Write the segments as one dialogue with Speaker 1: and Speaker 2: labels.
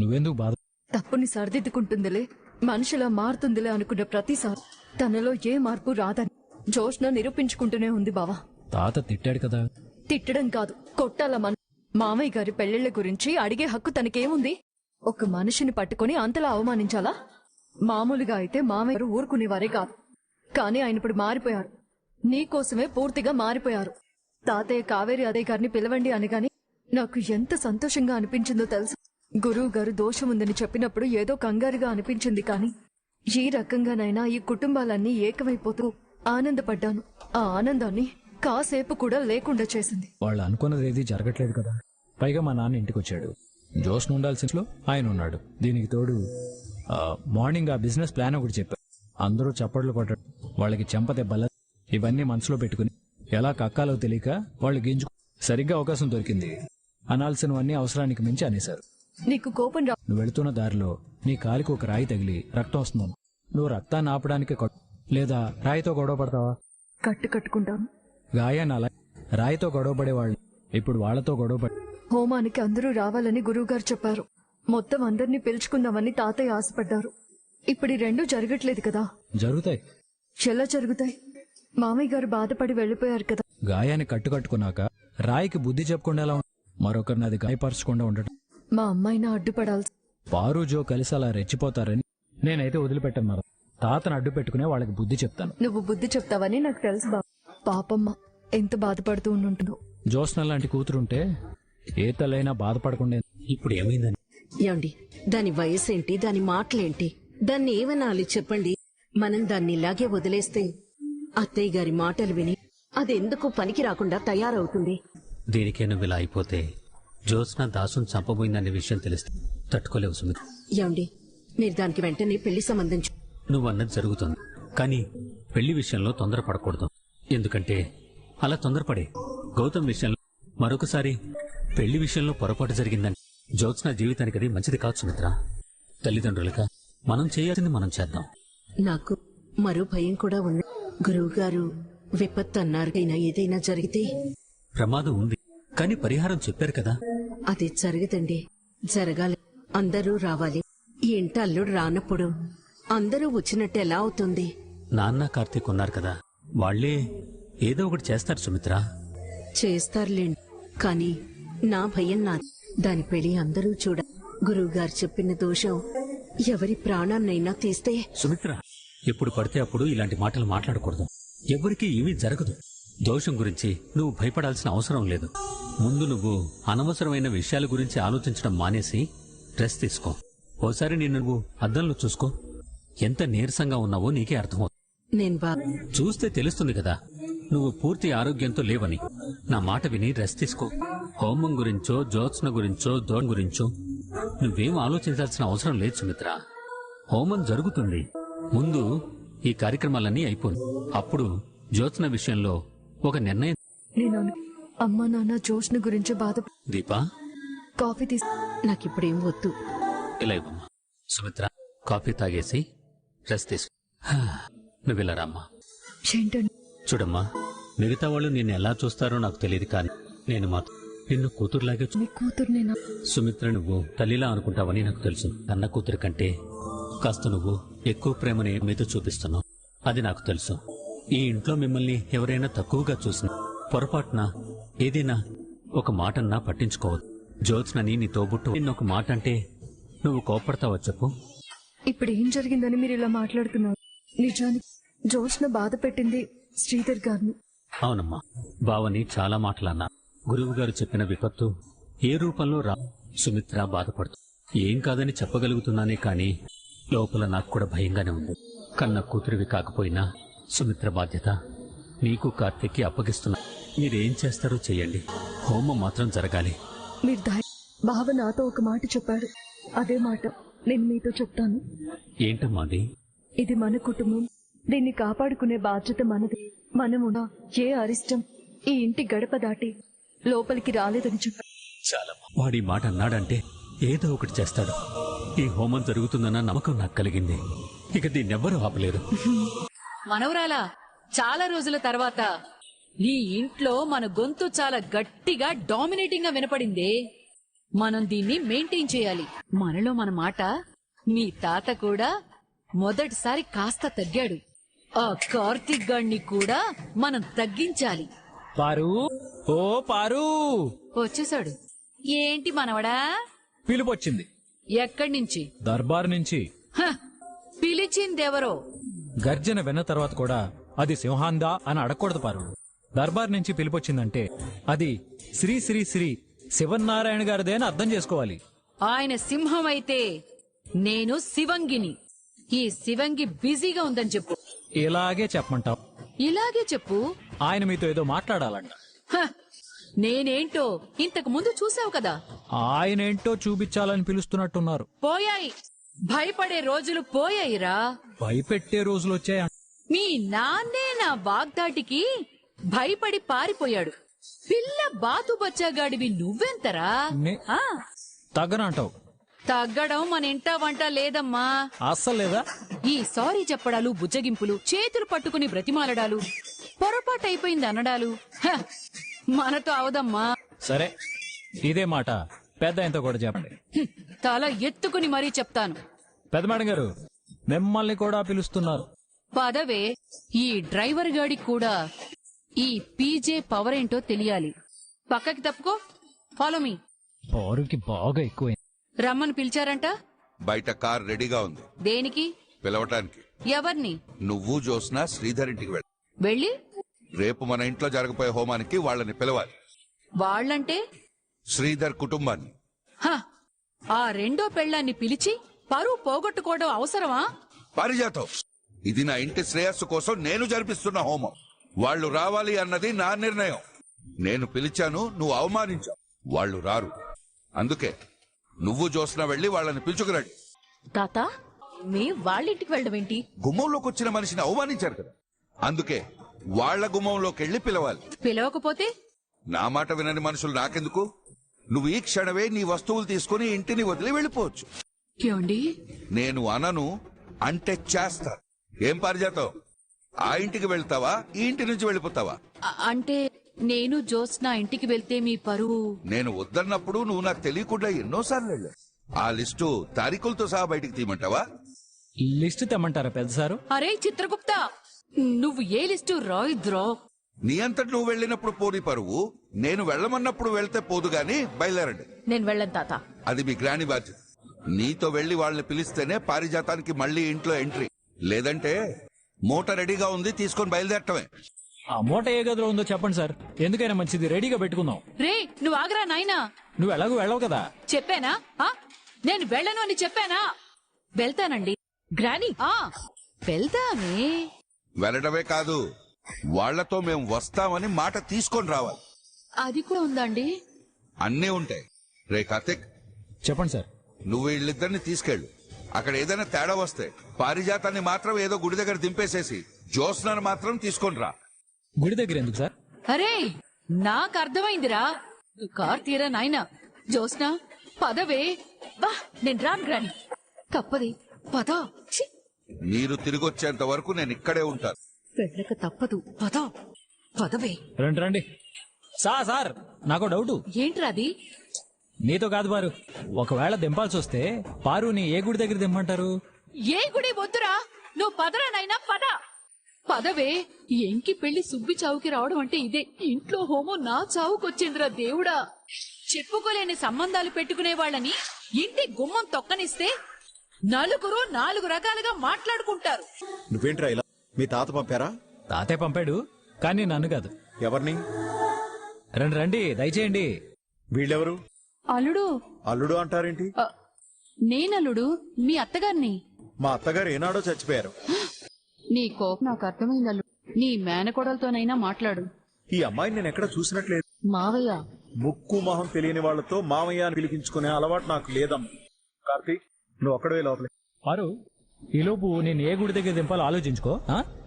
Speaker 1: నువ్వెందుకు బాధ?
Speaker 2: తప్పుని సరిదిద్దుకుంటుందిలే, మనిషిలా మారుతుందిలే అనుకున్న ప్రతిసారి తనలో ఏ మార్పు రాదని జోష్న నిరూపించుకుంటూనే ఉంది బావా.
Speaker 1: తాత తిట్టాడు కదా.
Speaker 2: తిట్టడం కాదు, కొట్టాల. మామయ్య గారి పెళ్లిళ్ల గురించి అడిగే హక్కు తనకేముంది? ఒక మనిషిని పట్టుకుని అంతలా అవమానించాలా? మామూలుగా అయితే మామయ్య గారు ఊరుకునేవారే కాదు, కానీ ఆయన ఇప్పుడు మారిపోయారు. నీకోసమే పూర్తిగా మారిపోయారు. తాతయ్య కావేరి అదే గారిని పిలవండి అనగాని నాకు ఎంత సంతోషంగా అనిపించిందో తెలుసు. గురువు గారు దోషముందని చెప్పినప్పుడు ఏదో కంగారుగా అనిపించింది, కానీ ఈ రకంగానైనా ఈ కుటుంబాలన్నీ ఏకమైపోతూ ఆనందపడ్డాను. ఆ ఆనందాన్ని కాసేపు కూడా లేకుండా చేసింది.
Speaker 1: వాళ్ళు అనుకున్నది ఏది జరగట్లేదు కదా. పైగా మా నాన్న ఇంటికి వచ్చాడు. జోష్న ఉండాల్సిన ఆయన ఉన్నాడు. దీనికి తోడు మార్నింగ్ ఆ బిజినెస్ ప్లాన్ ఒకటి చెప్పారు. అందరూ చప్పట్లు కొట్టాడు. వాళ్ళకి చెంపదెబ్బల ఇవన్నీ మనసులో పెట్టుకుని ఎలా కక్కాలో తెలియక వాళ్ళు గింజు. సరిగ్గా అవకాశం దొరికింది. అనాల్సినవన్నీ అవసరానికి మించి అనేశారు.
Speaker 2: నీకు కోపం రా.
Speaker 1: నువ్వు వెళుతున్న దారిలో నీ కాలికి ఒక రాయి తగిలి రక్తం వస్తున్నాను. నువ్వు రక్తాన్ని ఆపడానికి లేదా రాయితో గొడవ పడతావా?
Speaker 2: కట్టుకుంటాను.
Speaker 1: గాయాన్ని అలా రాయితో గొడవపడేవాళ్ళు ఇప్పుడు వాళ్లతో గొడవపడి.
Speaker 2: హోమానికి అందరూ రావాలని గురువుగారు చెప్పారు. మొత్తం అందరినీ పిలుచుకుందామని తాతయ్య ఆశపడ్డారు. ఇప్పుడు ఈ రెండూ జరగట్లేదు కదా.
Speaker 1: జరుగుతాయి.
Speaker 2: ఎలా జరుగుతాయి? మామయ్య గారు బాధపడి వెళ్లిపోయారు కదా.
Speaker 1: గాయాన్ని కట్టుకున్నాక రాయికి బుద్ధి చెప్పకుండా ఎలా మరొకరిని అది గాయపరచకుండా ఉండటం.
Speaker 2: మా అమ్మాయినా అడ్డుపడాల్సి.
Speaker 1: పారు జో కలిసి అలా రెచ్చిపోతారని నేనైతే వదిలిపెట్టను. తాతను అడ్డు పెట్టుకునే వాళ్ళకి బుద్ధి చెప్తాను.
Speaker 2: నువ్వు బుద్ధి చెప్తావని నాకు తెలుసు బాబు. పాపమ్మ ఎంత బాధపడుతూ ఉంటుందో.
Speaker 1: జోస్న లాంటి కూతురుంటే ఏ తల్లైనా బాధపడకుండా.
Speaker 3: ఇప్పుడు ఏమైందని?
Speaker 4: ఏమండి, దాని వయసేంటి, దాని మాటలేంటి, దాన్ని ఏమనాలి చెప్పండి. మనం దాన్ని ఇలాగే వదిలేస్తే అత్తయ్య గారి మాటలు విని అదెందుకు పనికి రాకుండా తయారవుతుంది.
Speaker 3: దీనికే నువ్వు ఇలా అయిపోతే జ్యోత్స్న దాసుని చంపబోయిందనే విషయం తెలిస్తే తట్టుకోలేవు సుమిత.
Speaker 4: ఏమండి, మీరు దానికి వెంటనే పెళ్లి సంబంధం
Speaker 3: నువ్వన్నది జరుగుతుంది, కానీ పెళ్లి విషయంలో తొందరపడకూడదు. ఎందుకంటే అలా తొందరపడే గౌతమ్ విషయంలో మరొకసారి పెళ్లి విషయంలో పొరపాటు జరిగిందని జ్యోత్స్న జీవితానికి అది మంచిది కాదు సుమిత్ర. తల్లిదండ్రులుగా మనం చేయాల్సింది మనం చేద్దాం.
Speaker 4: నాకు మరో భయం కూడా ఉంది. గురువుగారు విపత్తు అన్నారు. ఏదైనా జరిగితే
Speaker 3: ప్రమాదం ఉంది, కానీ పరిహారం చెప్పారు కదా.
Speaker 4: అది జరగదండి. జరగాలి, అందరూ రావాలి. ఈ ఇంట అల్లుడు రానప్పుడు అందరూ వచ్చినట్టు ఎలా అవుతుంది?
Speaker 3: నాన్న కార్తీక్ ఉన్నారు కదా, వాళ్లే ఏదో ఒకటి చేస్తారు సుమిత్ర.
Speaker 4: చేస్తారులేండి, కానీ నా భయం నాది. దాని పెళ్లి అందరూ చూడ. గురువుగారు చెప్పిన దోషం ఎవరి ప్రాణాన్నైనా తీస్తే.
Speaker 3: సుమిత్ర, ఎప్పుడు పడితే అప్పుడు ఇలాంటి మాటలు మాట్లాడకూడదు. ఎవరికీ ఏమీ జరగదు. దోషం గురించి నువ్వు భయపడాల్సిన అవసరం లేదు. ముందు నువ్వు అనవసరమైన విషయాల గురించి ఆలోచించడం మానేసి రెస్ట్ తీసుకో. ఓసారి నిన్ను నువ్వు అద్దంలో చూసుకో. ఎంత నీరసంగా ఉన్నావో నీకే అర్థమవుతుంది. చూస్తే తెలుస్తుంది కదా నువ్వు పూర్తి ఆరోగ్యంతో లేవని. నా మాట విని రెస్ట్ తీసుకో. హోమం గురించో జ్యోత్స్న గురించో దోన్ గురించో నువ్వేం ఆలోచించాల్సిన అవసరం లేదు సుమిత్ర. హోమం జరుగుతుంది, ముందు ఈ కార్యక్రమాలన్నీ అయిపోయి అప్పుడు జ్యోత్స్న విషయంలో ఒక నిర్ణయం.
Speaker 2: నేను అమ్మా నాన్న జోష్న గురించి బాధ.
Speaker 3: దీపా,
Speaker 2: కాఫీ తీసు.
Speaker 4: నాకిప్పుడేం వద్దు.
Speaker 3: ఇలా ఇవ్వమ్మా. సుమిత్ర, కాఫీ తాగేసి రెస్ట్ తీసుకో. నువ్విలా రామ్మా. చూడమ్మా, మిగతా వాళ్ళు నిన్ను ఎలా చూస్తారో నాకు తెలియదు, కానీ నేను మాత్రం నిన్ను కూతురులాగే.
Speaker 2: కూతురునేనా?
Speaker 3: సుమిత్ర, నువ్వు తల్లిలా అనుకుంటావని నాకు తెలుసు. కన్న కూతురు కంటే కాస్త నువ్వు ఎక్కువ ప్రేమని మీద చూపిస్తున్నావు, అది నాకు తెలుసు. ఈ ఇంట్లో మిమ్మల్ని ఎవరైనా తక్కువగా చూసినా పొరపాటున ఏదైనా ఒక మాటన్నా పట్టించుకోవద్దు. జ్యోత్స్నని నీ తోబుట్టు నిన్నొక మాట అంటే నువ్వు కోపడతావా చెప్పు?
Speaker 2: ఇప్పుడు ఏం జరిగిందని మీరు ఇలా మాట్లాడుతున్నారు? నిజానికి జోష్న బాధ పెట్టింది శ్రీధర్ గారిని.
Speaker 3: అవునమ్మా, బావని చాలా మాటలన్నా. గురువు గారు చెప్పిన విపత్తు ఏ రూపంలో రా. సుమిత్ర బాధపడుతూ ఏం కాదని చెప్పగలుగుతున్నానే, కానీ లోపల నాకు కూడా భయంగానే ఉంది. కన్న కూతురివి కాకపోయినా సుమిత్ర బాధ్యత నీకు కార్తీక్కి అప్పగిస్తున్నా. మీరేం చేస్తారో చెయ్యండి, హోమం మాత్రం జరగాలి.
Speaker 2: మీరు బావ నాతో ఒక మాట చెప్పాడు, అదే మాట నేను మీతో చెప్తాను.
Speaker 3: ఏంటమ్మాది?
Speaker 2: ఇది మన కుటుంబం, దీన్ని కాపాడుకునే బాధ్యత మనది. మనమునా ఏ అరిష్టం ఈ ఇంటి గడప దాటి లోపలికి రాలేదని చెప్పాడు.
Speaker 3: చాలా వాడి మాట అన్నాడంటే ఏదో ఒకటి చేస్తాడు. ఈ హోమం జరుగుతుందన్న నమ్మకం నాకు కలిగింది. ఇక దీన్నెవ్వరూ ఆపలేరు.
Speaker 5: మనవరాలా, చాలా రోజుల తర్వాత ఈ ఇంట్లో మన గొంతు చాలా గట్టిగా డామినేటింగ్ గా వినపడింది. మనం దీన్ని మెయింటైన్ చేయాలి. మనలో మన మాట. మీ తాత కూడా మొదటిసారి కాస్త తగ్గాడు. ఆ కార్తీక్ గాడిని కూడా మనం తగ్గించాలి.
Speaker 1: పారు, ఓ పారు,
Speaker 5: వచ్చేసాడు. ఏంటి మనవడా?
Speaker 1: పిలుపొచ్చింది.
Speaker 5: ఎక్కడి నుంచి?
Speaker 1: దర్బార్ నుంచి.
Speaker 5: హ, పిలిచిందెవరో?
Speaker 1: గర్జన విన్న తర్వాత కూడా అది సింహాందా అని అడగకూడదు పారు. దర్బార్ నుంచి పిలుపొచ్చిందంటే అది శ్రీ శ్రీ శ్రీ శివనారాయణ గారిదే అని అర్థం చేసుకోవాలి.
Speaker 5: ఆయన సింహం అయితే నేను శివంగిని. ఈ శివంగి బిజీగా ఉందని చెప్పు.
Speaker 1: ఇలాగే చెప్పమంటావు.
Speaker 5: ఇలాగే చెప్పు.
Speaker 1: ఆయన మీతో ఏదో మాట్లాడాలంట.
Speaker 5: హ, నేనేంటో ఇంతకు ముందు చూసావు కదా.
Speaker 1: ఆయనేంటో చూపించాలని పిలుస్తున్నట్టున్నారు.
Speaker 5: పోయాయి. భయపడే రోజులు పోయాయిరా.
Speaker 1: భయపెట్టే రోజులు వచ్చాయి.
Speaker 5: మీ నాన్నే నా వాగ్దాటికి భయపడి పారిపోయాడు. పిల్ల బాతు బచ్చాగాడివి నువ్వెంతరా? ఆ,
Speaker 1: తగ్గనంటావు.
Speaker 5: తగ్గడం మన ఇంట వంట లేదమ్మా.
Speaker 1: అస్సలు లేదా?
Speaker 5: ఈ సారీ చెప్పడాలు, బుజ్జగింపులు, చేతులు పట్టుకుని బ్రతిమాలడాలు, పొరపాటైపోయింది అనడాలు హ, మనతో అవదమ్మా.
Speaker 1: సరే, ఇదే మాట పెద్ద ఆయనతో కూడా చెప్పండి.
Speaker 5: హ్మ్, తల ఎత్తుకుని మరీ చెప్తాను.
Speaker 1: పెద్ద మేడం గారు మిమ్మల్ని కూడా పిలుస్తున్నారు.
Speaker 5: పదవే. ఈ డ్రైవర్ గాడికి కూడా ఈ పీజే పవర్ ఏంటో తెలియాలి. పక్కకి తప్పుకో. Follow me.
Speaker 1: పారుకి బాగా ఎక్కువైంది.
Speaker 5: రమ్మని పిలిచారంట.
Speaker 6: బయట కార్ రెడీగా ఉంది.
Speaker 5: దేనికి?
Speaker 6: పిలవటానికి.
Speaker 5: ఎవరిని?
Speaker 6: నువ్వు జోస్నా శ్రీధర్ ఇంటికి వెళ్ళి
Speaker 5: వెళ్ళి
Speaker 6: రేపు మన ఇంట్లో జరగబోయే హోమానికి వాళ్ళని పిలవాలి.
Speaker 5: వాళ్ళంటే
Speaker 6: శ్రీధర్ కుటుంబాన్ని.
Speaker 5: హ, ఆ రెండో పెళ్ళాన్ని పిలిచి పరువు పోగొట్టుకోవడం అవసరమా?
Speaker 6: పారిజాతం, ఇది నా ఇంటి శ్రేయస్సు కోసం నేను జరిపిస్తున్న హోమం. వాళ్ళు రావాలి అన్నది నా నిర్ణయం. నేను పిలిచాను, నువ్వు అవమానించావు. వాళ్ళు రారు. అందుకే నువ్వు జోస్నా వెళ్లి వాళ్ళని పిలుచుకురండి.
Speaker 2: తాత, మీ వాళ్ళింటికి వెళ్ళడం ఏంటి?
Speaker 6: గుమ్మంలోకి వచ్చిన మనిషిని అవమానించారు కదా, అందుకే వాళ్ళ గుమ్మంలోకి వెళ్లి పిలవాలి.
Speaker 5: పిలవకపోతే?
Speaker 6: నా మాట వినని మనుషులు నాకెందుకు? నువ్వు ఈ క్షణమే నీ వస్తువులు తీసుకుని ఇంటిని వదిలి వెళ్ళిపోవచ్చు.
Speaker 5: ఏమండి?
Speaker 6: నేను అనను అంటే చేస్తా. ఏం పారిజాతం, ఆ ఇంటికి వెళ్తావా, ఈ ఇంటి నుంచి వెళ్ళిపోతావా?
Speaker 5: అంటే నేను జోస్నా ఇంటికి వెళ్తే మీ పరువు?
Speaker 6: నేను వద్దన్నప్పుడు నువ్వు నాకు తెలియకుండా ఎన్నోసార్లు వెళ్ళావు. ఆ లిస్టు తారీఖులతో సహా బయటికి తీయమంటావా?
Speaker 1: లిస్టు తెమ్మంటారా పెద్ద సారు?
Speaker 5: అరే చిత్రగుప్త, నువ్వు ఏ లిస్టు రాయిద్రో?
Speaker 6: నీ అంతటి నువ్వు వెళ్ళినప్పుడు పోని పరువు, నేను వెళ్ళమన్నప్పుడు వెళ్తే పోదు గాని బయలుదేరండి.
Speaker 2: నేను వెళ్ళను తాత.
Speaker 6: అది మీ గ్రాని బాధ్యత. నీతో వెళ్లి వాళ్ళని పిలిస్తేనే పారిజాతానికి మళ్ళీ ఇంట్లో ఎంట్రీ. లేదంటే మూట రెడీగా ఉంది, తీసుకొని బయలుదేరటమే.
Speaker 1: ఆ మూట ఏ గదిలో ఉందో చెప్పండి సార్. ఎందుకైనా మంచిది, రెడీగా పెట్టుకుందాం.
Speaker 5: రే నువ్వు ఆగరా నాయనా.
Speaker 1: నువ్వు ఎలాగో వెళ్ళవు కదా.
Speaker 5: చెప్పానా? ఆ, నేను వెళ్ళను అని చెప్పానా? వెళ్తానండి
Speaker 2: గ్రాని,
Speaker 5: ఆ వెళ్తానే.
Speaker 6: వెళ్ళడమే కాదు, వాళ్లతో మేము వస్తామని మాట తీసుకొని రావాలి.
Speaker 5: అది కూడా ఉందండి.
Speaker 6: అన్నీ ఉంటాయి. రే కార్తిక్,
Speaker 1: చెప్పండి సార్.
Speaker 6: నువ్వు వీళ్ళిద్దరిని తీసుకెళ్ళు. అక్కడ ఏదైనా తేడా వస్తే పారిజాతాన్ని మాత్రం ఏదో గుడి దగ్గర దింపేసేసి జోస్నాను మాత్రం తీసుకొని రా.
Speaker 1: గుడి దగ్గర ఎందుకు సార్?
Speaker 5: అరే నాకు అర్థమైందిరా. నువ్వు కార్ తీరా నాయనా. జోస్నా పదవే.
Speaker 2: వా, నేను రాను గ్రాని.
Speaker 5: తప్పది, పద. ఛీ,
Speaker 6: మీరు తిరిగొచ్చేంత వరకు నేను ఇక్కడే ఉంటాను.
Speaker 5: వెళ్ళక తప్పదు, పద. పదవే.
Speaker 1: రండి రండి. సార్ నాకు డౌటు.
Speaker 5: ఏంట్రాది?
Speaker 1: నీతో కాదు పారు. ఒకవేళ దింపాల్సి వస్తే పారుని ఏ గుడి దగ్గర దింపంటారు?
Speaker 5: ఏ గుడి వద్దురా, నువ్వు పదరా నాయనా, పద. పదవే. ఎంకి పెళ్లి సుబ్బి చావుకి రావడం అంటే ఇదే. ఇంట్లో హోమం నా చావుకొచ్చిందిరా దేవుడా. చెప్పుకోలేని సంబంధాలు పెట్టుకునే వాళ్ళని ఇంటి గుమ్మం తొక్కనిస్తే నలుగురు 4 రకాలుగా మాట్లాడుకుంటారు.
Speaker 7: నువ్వేంట్రా ఇలా? మీ తాత పంపారా?
Speaker 1: తాతే పంపాడు, కానీ నన్ను కాదు.
Speaker 7: ఎవరిని?
Speaker 1: రండి రండి, దయచేయండి.
Speaker 7: వీళ్ళెవరు?
Speaker 5: అల్లుడు.
Speaker 7: అల్లుడు అంటారేంటి?
Speaker 5: నేనల్లుడు, మీ అత్తగారిని.
Speaker 7: మా అత్తగారు ఏనాడో చచ్చిపోయారు.
Speaker 5: నీ కోపం నాకు అర్థమైంది అల్లుడు. నీ మేనకోడలతోనైనా మాట్లాడు.
Speaker 7: ఈ అమ్మాయిని నేను ఎక్కడ చూసినట్లేదు.
Speaker 5: మావయ్య.
Speaker 7: ముక్కు మొహం తెలియని వాళ్లతో మామయ్య అని పిలిపించుకునే అలవాటు నాకు లేదమ్మా. కార్తీక్, నువ్వు ఒక్కడే లోపలే.
Speaker 1: పారు, ఈలోపు నేను ఏ గుడి దగ్గర దింపాలో ఆలోచించుకో.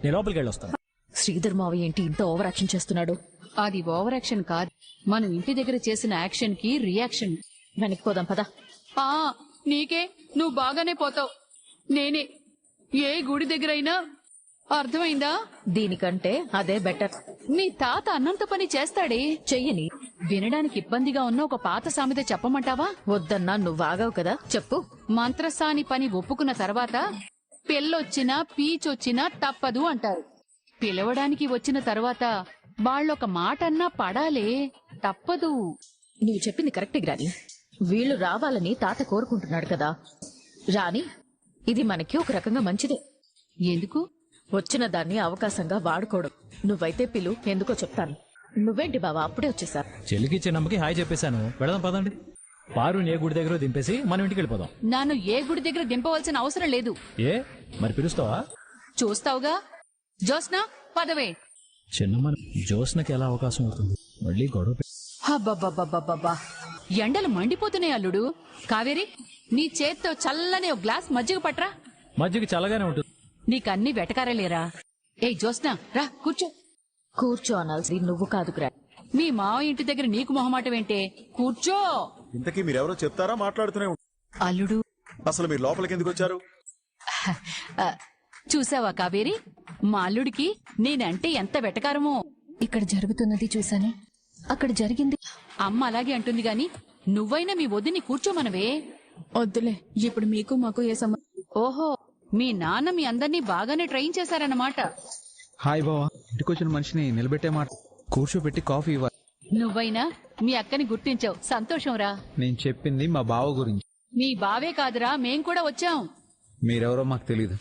Speaker 1: నేను లోపలికి వెళ్ళొస్తాను.
Speaker 2: శ్రీధర్ మావయ్య ఏంటి ఇంత ఓవర్ యాక్షన్ చేస్తున్నాడు?
Speaker 5: అది ఓవర్ యాక్షన్ కాదు, మనం ఇంటి దగ్గర చేసిన యాక్షన్ కి రియాక్షన్.
Speaker 2: వెనక్కి పోదాం పదా.
Speaker 5: నీకే, నువ్వు బాగానే పోతావు. నేనే ఏ గుడి దగ్గరైనా అర్థమైందా?
Speaker 2: దీనికంటే అదే బెటర్.
Speaker 5: మీ తాత అన్నంత పని చేస్తాడే.
Speaker 2: చెయ్యని.
Speaker 5: వినడానికి ఇబ్బందిగా ఉన్న ఒక పాత సామెత చెప్పమంటావా?
Speaker 2: వద్దన్నా నువ్వు ఆగావు కదా, చెప్పు.
Speaker 5: మంత్రసాని పని ఒప్పుకున్న తర్వాత పెళ్ళొచ్చినా పీచొచ్చినా తప్పదు అంటారు. పిలవడానికి వచ్చిన తర్వాత వాళ్ళొక మాటన్నా పడాలే, తప్పదు.
Speaker 2: నువ్వు చెప్పింది కరెక్టే గ్రాని. వీళ్ళు రావాలని తాత కోరుకుంటున్నాడు కదా, రాని. ఇది మనకి ఒక రకంగా మంచిదే.
Speaker 5: ఎందుకు?
Speaker 2: వచ్చిన దాన్ని అవకాశంగా వాడుకోవడం. నువ్వైతే పిలు, ఎందుకో చెప్తాను. నువ్వేంటి బావా అప్పుడే వచ్చేసా?
Speaker 1: చెల్లికి చిన్నమ్మకి హాయ్ చెప్పేశాను, వెళదాం పదండి. పారుని ఏ గుడి దగ్గర దింపేసి మనం ఇంటికి వెళ్ళిపోదాం.
Speaker 5: నన్ను ఏ గుడి దగ్గర దింపవలసిన అవసరం లేదు.
Speaker 1: ఏ మరి పిలుస్తావా?
Speaker 5: చూస్తావుగా. జోస్నా, పదవే.
Speaker 1: చిన్నమ్మ జోస్నకి ఎలా అవకాశం అవుతుంది? మళ్ళీ గొడవ
Speaker 5: అబ్బబ్బబ్బబ్బబ్బా, ఎండలు మండిపోతున్నాయి అల్లుడు. కావేరి, నీ చేత్తో చల్లని ఒక గ్లాస్ మజ్జిగ పట్రా.
Speaker 1: మధ్యకి చల్లగానే ఉంటుంది.
Speaker 5: నీకన్నీ వెటకారలేరా? ఏ జోస్నా, రా కూర్చో.
Speaker 2: కూర్చో అనాల్సి నువ్వు కాదు గ్రాని.
Speaker 5: మీ మావ ఇంటి దగ్గర నీకు మొహమాటమేంటే? కూర్చో.
Speaker 7: ఇంతకీ మీరెవరో చెప్తారా? మాట్లాడుతూనే ఉంటారు.
Speaker 5: అల్లుడు,
Speaker 7: అసలు మీరు లోపలికి ఎందుకు వచ్చారు?
Speaker 5: ఆ, చూసావా కావేరి, మా అల్లుడికి నేనంటే ఎంత వెటకారమో.
Speaker 2: ఇక్కడ జరుగుతున్నది చూసాను, అక్కడ జరిగింది.
Speaker 5: అమ్మ అలాగే అంటుంది గాని నువ్వైనా మీ వదిని కూర్చోమనవే.
Speaker 2: వద్దులే, ఇప్పుడు మీకు మాకు ఏ సంబంధం.
Speaker 5: ఓహో, మీ నాన్న మీ అందరినీ బాగానే ట్రైన్ చేశారన్నమాట.
Speaker 8: హాయ్ బావా, ఇంటికొచ్చిన మనిషిని నిలబెట్టే మాట, కూర్చోబెట్టి కాఫీ ఇవ్వాలి.
Speaker 5: నువ్వైనా మీ అక్కని గుర్తించావు, సంతోషంరా.
Speaker 8: నేను చెప్పింది మా బావ గురించి.
Speaker 5: మీ బావే కాదురా, మేం కూడా వచ్చాం.
Speaker 8: మీరెవరో మాకు తెలీదు.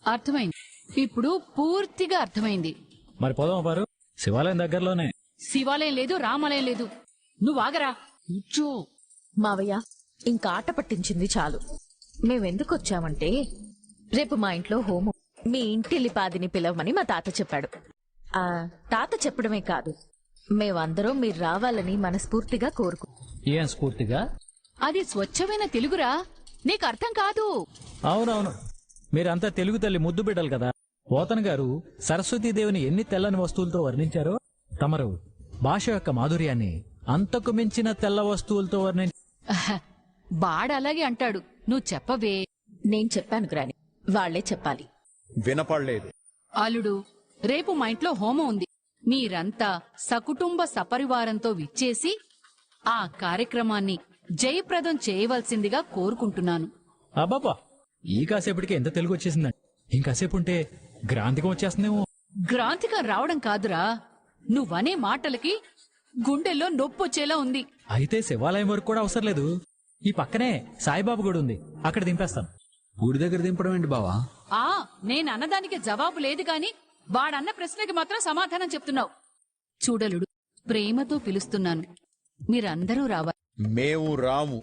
Speaker 5: అర్థమైంది, ఇప్పుడు పూర్తిగా అర్థమైంది.
Speaker 1: మరి పోదాం పారు, శివాలయం దగ్గరలోనే.
Speaker 5: శివాలయం లేదు, రామాలయం లేదు. నువ్వు ఆగరా, కూర్చో.
Speaker 2: మావయ్య, ఇంకా ఆట పట్టించింది చాలు. మేమెందుకు వచ్చామంటే, రేపు మా ఇంట్లో హోమం. మీ ఇంటిల్లిపాదిని పిలవమని మా తాత చెప్పాడు. ఆ తాత చెప్పడమే కాదు, మేమందరం మీరు రావాలని మనస్ఫూర్తిగా కోరుకు.
Speaker 1: ఏం స్ఫూర్తిగా?
Speaker 5: అది స్వచ్ఛమైన తెలుగురా, నీకు అర్థం కాదు.
Speaker 1: అవునవును, మీరంతా తెలుగు తల్లి ముద్దు బిడ్డలు కదా. పోతన గారు సరస్వతీదేవిని ఎన్ని తెల్లని వస్తువులతో వర్ణించారో, తమరు భాష యొక్క మాధుర్యాన్ని అంతకు మించిన తెల్ల వస్తువులతో
Speaker 5: బాడ అలాగే అంటాడు, నువ్వు చెప్పవే.
Speaker 2: నేను చెప్పాను గ్రాని, వాళ్లే చెప్పాలి.
Speaker 7: వినపడలేదు.
Speaker 5: అల్లుడు, రేపు మా ఇంట్లో హోమం ఉంది. మీరంతా సకుటుంబ సపరివారంతో విచ్చేసి ఆ కార్యక్రమాన్ని జయప్రదం చేయవలసిందిగా కోరుకుంటున్నాను.
Speaker 1: అబ్బాబా, ఈ కాసేపటికి ఎంత తెలుగు వచ్చేసిందండి. ఇంకాసేపు ఉంటే గ్రాంతికం వచ్చేస్తుందేమో.
Speaker 5: గ్రాంతికం రావడం కాదురా, నువ్వనే మాటలకి గుండెల్లో నొప్పొచ్చేలా ఉంది.
Speaker 1: అయితే శివాలయం వరకు కూడా అవసరం లేదు, ఈ పక్కనే సాయిబాబా గుడి ఉంది, అక్కడ దింపేస్తాను.
Speaker 8: గుడి దగ్గర దింపడం ఏంటి బావా?
Speaker 5: ఆ నేనన్నదానికి జవాబు లేదు గాని వాడన్న ప్రశ్నకి మాత్రం సమాధానం చెప్తున్నావు. చూడలుడు, ప్రేమతో పిలుస్తున్నాను, మీరందరూ రావాలి.
Speaker 7: మేము రాము.